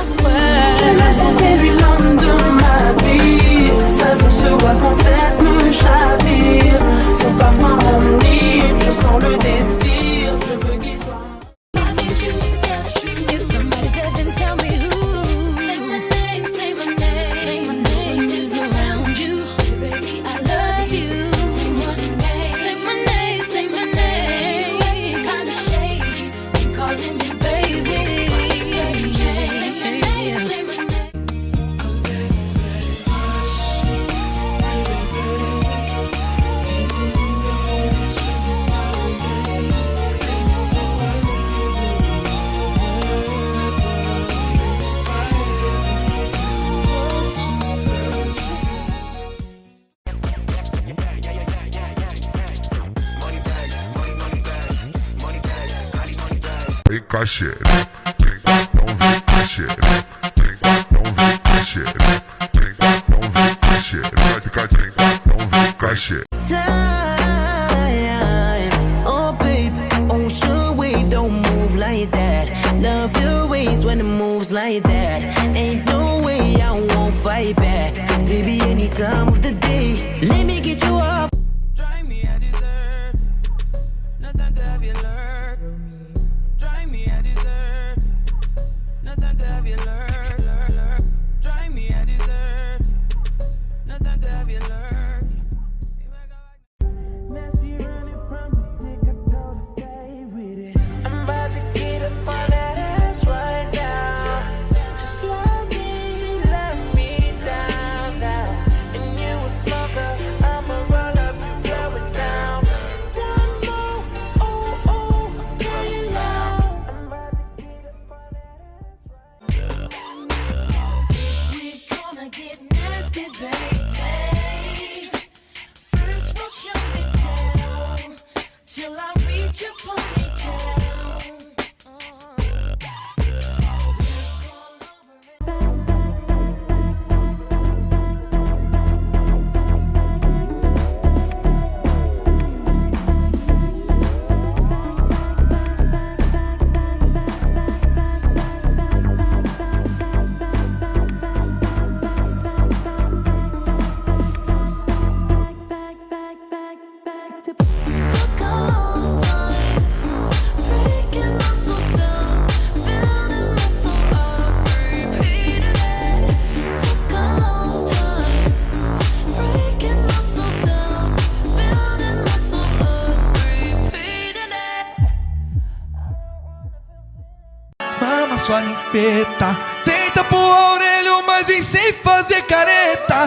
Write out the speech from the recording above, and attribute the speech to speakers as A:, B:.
A: Je le sens, c'est lui l'homme de ma vie. Sa douce voix sans cesse me chavire. Son parfum m'enivre, je sens le désir. Je veux qu'il soit
B: If somebody's there, then tell me who. Say my name, say my name. Say my name is around you. Baby, I love you. Say my name, say my name. Kinda shady, you calling me baby. Say my name, say my name.
C: Vem cá, xereca, então vem cá, xereca, então vem cá, xereca, então vem cá, xereca, então vem cá, xereca.
D: Time, oh babe, ocean wave, don't move like that. Love your ways when it moves like that. Ain't no way I won't fight back. Cause baby, any time of the day, let me get you off.
A: Drive me, I deserve it. No time to have you lurk. Drive me, I deserve it. No time to have you lurk, lurk, lurk. Drive me, I deserve it. No time to have you lurk.
D: I'm about to get up on that ass right now. Just let me down now. And you a smoker, I'ma roll up and blow it down. Down low, oh, oh, hey now. I'm about to get up on that ass right now.
B: We're gonna get nasty, baby. First we'll show me down till I reach your ponytail. Took a long time, breaking myself down, building myself up, repeating it. Took a long time, breaking myself down, building myself up, repeating it.
E: Mama sua ninfeta, tenta pôr a orelha, mas vem sem fazer careta.